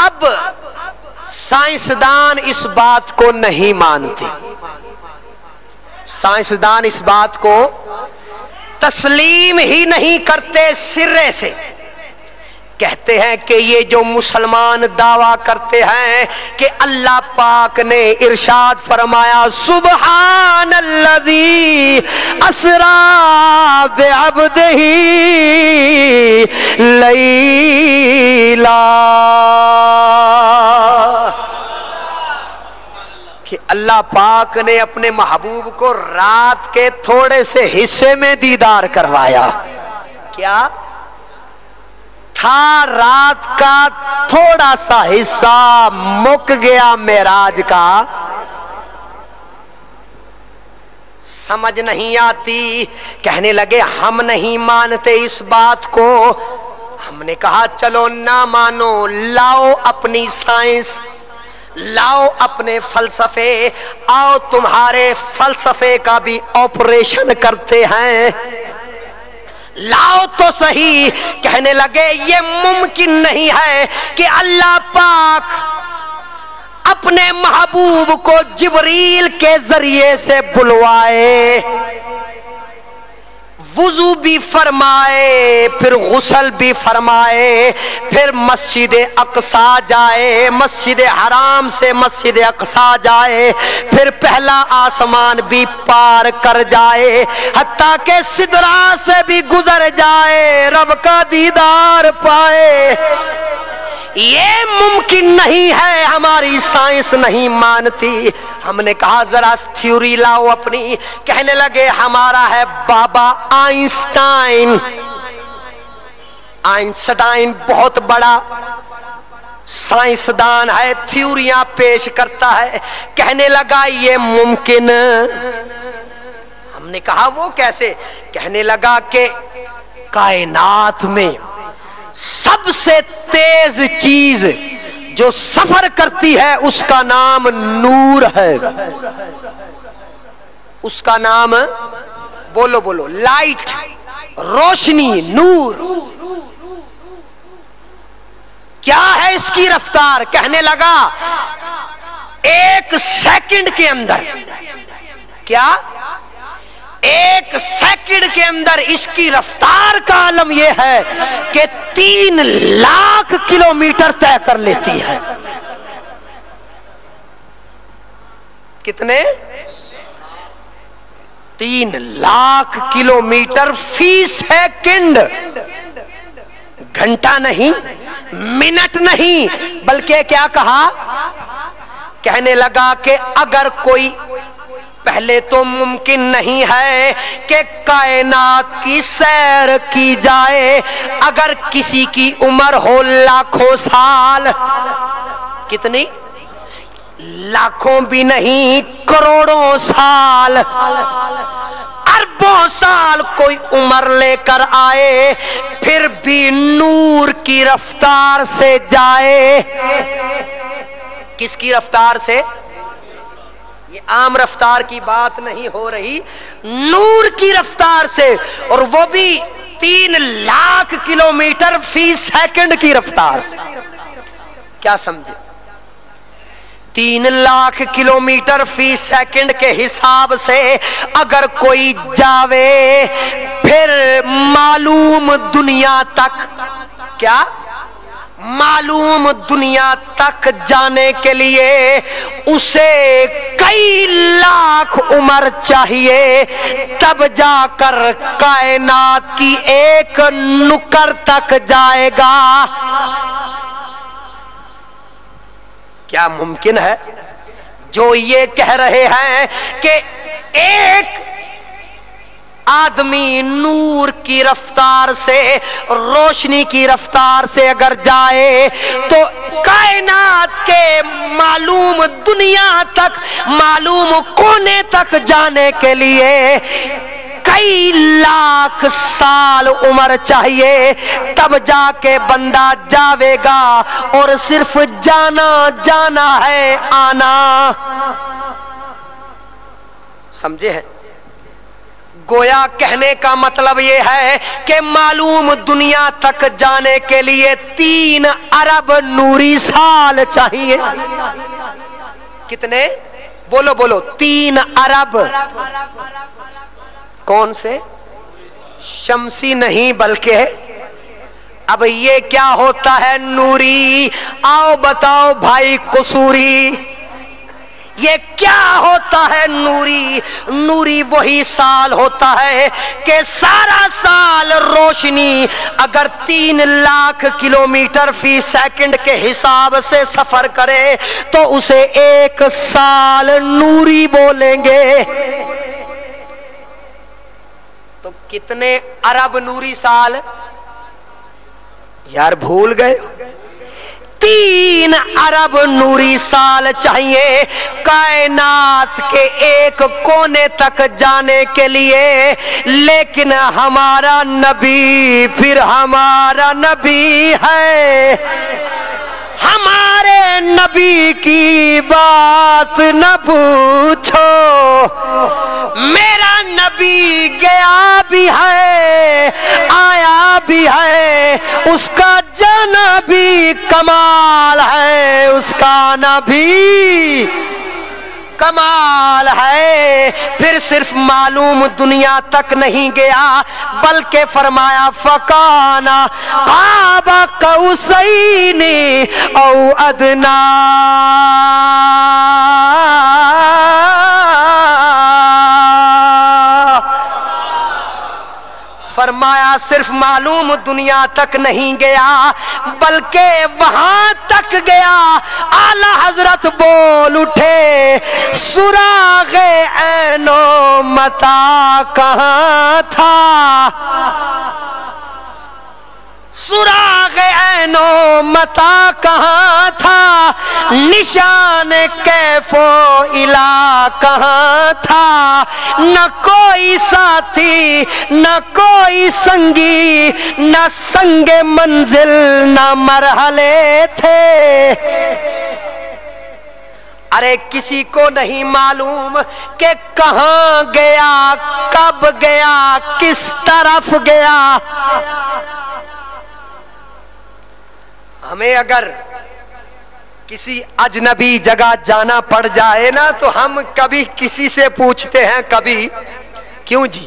اب سائنسدان اس بات کو نہیں مانتے، سائنسدان اس بات کو تسلیم ہی نہیں کرتے سرے سے. کہتے ہیں کہ یہ جو مسلمان دعویٰ کرتے ہیں کہ اللہ پاک نے ارشاد فرمایا سبحان الذی اسری بعبدہ لیلا، کہ اللہ پاک نے اپنے محبوب کو رات کے تھوڑے سے حصے میں دیدار کروایا. کیا تھا؟ رات کا تھوڑا سا حصہ مک گیا معراج کا. سمجھ نہیں آتی. کہنے لگے ہم نہیں مانتے اس بات کو. ہم نے کہا چلو نہ مانو، لاؤ اپنی سائنس، لاؤ اپنے فلسفے، آؤ تمہارے فلسفے کا بھی آپریشن کرتے ہیں، لاؤ تو صحیح. کہنے لگے یہ ممکن نہیں ہے کہ اللہ پاک اپنے محبوب کو جبریل کے ذریعے سے بلوائے، وضو بھی فرمائے، پھر غسل بھی فرمائے، پھر مسجد اقصی جائے، مسجد حرام سے مسجد اقصی جائے، پھر پہلا آسمان بھی پار کر جائے، حتیٰ کہ سدرہ سے بھی گزر جائے، رب کا دیدار پائے. یہ ممکن نہیں ہے، ہماری سائنس نہیں مانتی. ہم نے کہا ذرا تھیوری لاؤ اپنی. کہنے لگے ہمارا ہے بابا آئنسٹائن. آئنسٹائن بہت بڑا سائنسدان ہے، تھیوریاں پیش کرتا ہے. کہنے لگا یہ ممکن. ہم نے کہا وہ کیسے؟ کہنے لگا کہ کائنات میں سب سے تیز چیز جو سفر کرتی ہے اس کا نام نور ہے. اس کا نام بولو بولو، لائٹ، روشنی، نور. کیا ہے اس کی رفتار؟ کہنے لگا ایک سیکنڈ کے اندر، کیا ایک سیکنڈ کے اندر اس کی رفتار کا عالم یہ ہے کہ 3 لاکھ کلومیٹر طے کر لیتی ہے. کتنے؟ 3 لاکھ کلومیٹر فی سیکنڈ. گھنٹہ نہیں، منٹ نہیں، بلکہ کیا کہا؟ کہنے لگا کہ اگر کوئی، پہلے تو ممکن نہیں ہے کہ کائنات کی سیر کی جائے اگر کسی کی عمر ہو لاکھوں سال. کتنی؟ لاکھوں بھی نہیں، کروڑوں سال، اربوں سال کوئی عمر لے کر آئے، پھر بھی نور کی رفتار سے جائے. کس کی رفتار سے؟ یہ عام رفتار کی بات نہیں ہو رہی، نور کی رفتار سے، اور وہ بھی 3 لاکھ کلومیٹر فی سیکنڈ کی رفتار سے. کیا سمجھے؟ 3 لاکھ کلومیٹر فی سیکنڈ کے حساب سے اگر کوئی جاوے، پھر معلوم دنیا تک، کیا معلوم دنیا تک جانے کے لیے اسے کئی لاکھ عمر چاہیے، تب جا کر کائنات کی ایک نکر تک جائے گا. کیا ممکن ہے؟ جو یہ کہہ رہے ہیں کہ ایک آدمی نور کی رفتار سے، روشنی کی رفتار سے اگر جائے تو کائنات کے معلوم دنیا تک، معلوم کونے تک جانے کے لیے کئی لاکھ سال عمر چاہیے، تب جا کے بندہ جاوے گا، اور صرف جانا جانا ہے، آنا. سمجھے ہیں؟ گویا کہنے کا مطلب یہ ہے کہ معلوم دنیا تک جانے کے لیے 3 ارب نوری سال چاہیے. کتنے؟ بولو بولو. 3 ارب. کون سے؟ شمسی نہیں بلکہ اب یہ کیا ہوتا ہے نوری؟ آؤ بتاؤ بھائی قصوری، یہ کیا ہوتا ہے نوری؟ نوری وہی سال ہوتا ہے کہ سارا سال روشنی اگر 3 لاکھ کلومیٹر فی سیکنڈ کے حساب سے سفر کرے تو اسے 1 سال نوری بولیں گے. تو کتنے ارب نوری سال؟ یار بھول گئے. 3 ارب نوری سال چاہیے کائنات کے ایک کونے تک جانے کے لیے. لیکن ہمارا نبی، پھر ہمارا نبی ہے، ہمارے نبی کی بات نہ پوچھو. میرا نبی گیا بھی ہے آیا بھی ہے، اس کا جانا بھی کمال ہے، اس کا آنا بھی کمال ہے. پھر صرف معلوم دنیا تک نہیں گیا بلکہ فرمایا فکانا قاب قوسین او ادنا. فرمایا صرف معلوم دنیا تک نہیں گیا بلکہ وہاں تک گیا. اعلی حضرت بول اٹھے سراغ عین و متا کہاں تھا؟ سراغ عین و متا کہاں تھا؟ نشان کیف و الا کہاں تھا؟ نہ کوئی ساتھی نہ کوئی سنگی، نہ سنگ منزل نہ مرحلے تھے. ارے کسی کو نہیں معلوم کہ کہاں گیا، کب گیا، کس طرف گیا. ہمیں اگر کسی اجنبی جگہ جانا پڑ جائے نا تو ہم کبھی کسی سے پوچھتے ہیں، کبھی کیوں جی؟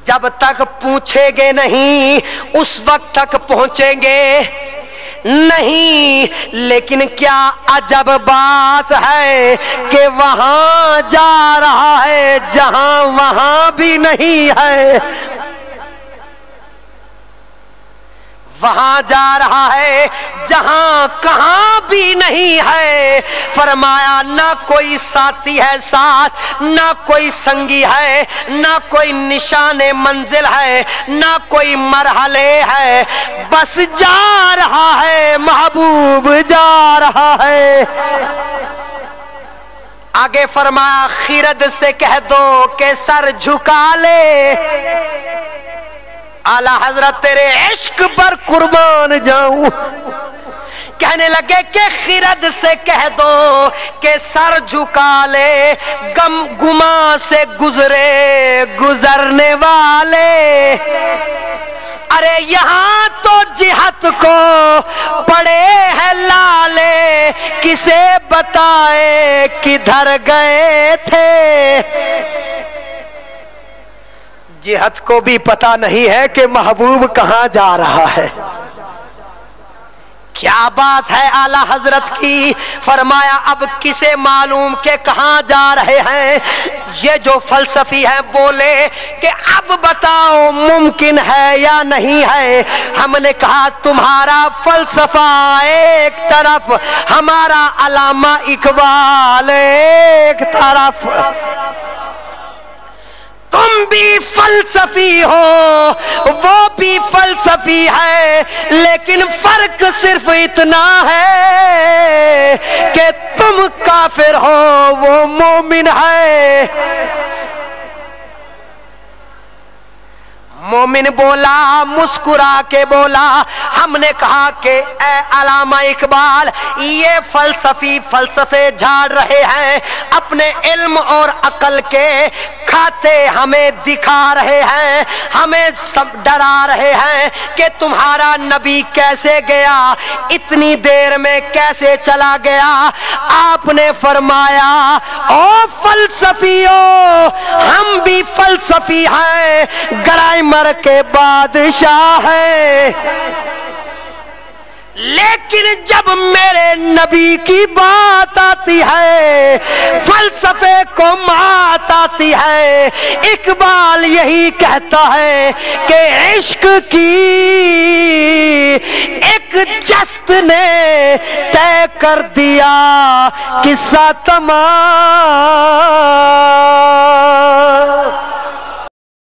جب تک پوچھیں گے نہیں اس وقت تک پہنچیں گے نہیں. لیکن کیا عجب بات ہے کہ وہاں جا رہا ہے جہاں وہاں بھی نہیں ہے، وہاں جا رہا ہے جہاں کہاں بھی نہیں ہے. فرمایا نہ کوئی ساتھی ہے ساتھ، نہ کوئی سنگی ہے، نہ کوئی نشان منزل ہے، نہ کوئی مرحلے ہے، بس جا رہا ہے محبوب جا رہا ہے. آگے فرمایا خرد سے کہہ دو کہ سر جھکا لے. اعلی حضرت تیرے عشق پر قربان جاؤں. کہنے لگے کہ خرد سے کہہ دو کہ سر جھکا لے، غم گما سے گزرے گزرنے والے. ارے یہاں تو جہت کو پڑے ہیں لالے، کسے بتائے کدھر گئے تھے. جہت کو بھی پتا نہیں ہے کہ محبوب کہاں جا رہا ہے. کیا بات ہے اعلی حضرت کی. فرمایا اب کسے معلوم کہ کہاں جا رہے ہیں. یہ جو فلسفی ہے بولے کہ اب بتاؤ ممکن ہے یا نہیں ہے. ہم نے کہا تمہارا فلسفہ ایک طرف، ہمارا علامہ اقبال ایک طرف. تم بھی فلسفی ہو وہ بھی فلسفی ہے، لیکن فرق صرف اتنا ہے کہ تم کافر ہو وہ مومن ہے. مومن بولا مسکرا کے بولا، ہم نے کہا کہ اے علامہ اقبال یہ فلسفے جھاڑ رہے ہیں، اپنے علم اور عقل کے کھاتے ہمیں دکھا رہے ہیں، ہمیں سب ڈرا رہے ہیں کہ تمہارا نبی کیسے گیا، اتنی دیر میں کیسے چلا گیا۔ آپ نے فرمایا او فلسفیو ہم بھی فلسفی ہیں، گرائمر کے بادشاہ ہیں، لیکن جب میرے نبی کی بات آتی ہے فلسفے کو مات آتی ہے۔ اقبال یہی کہتا ہے کہ عشق کی ایک جست نے طے کر دیا قصہ تمام۔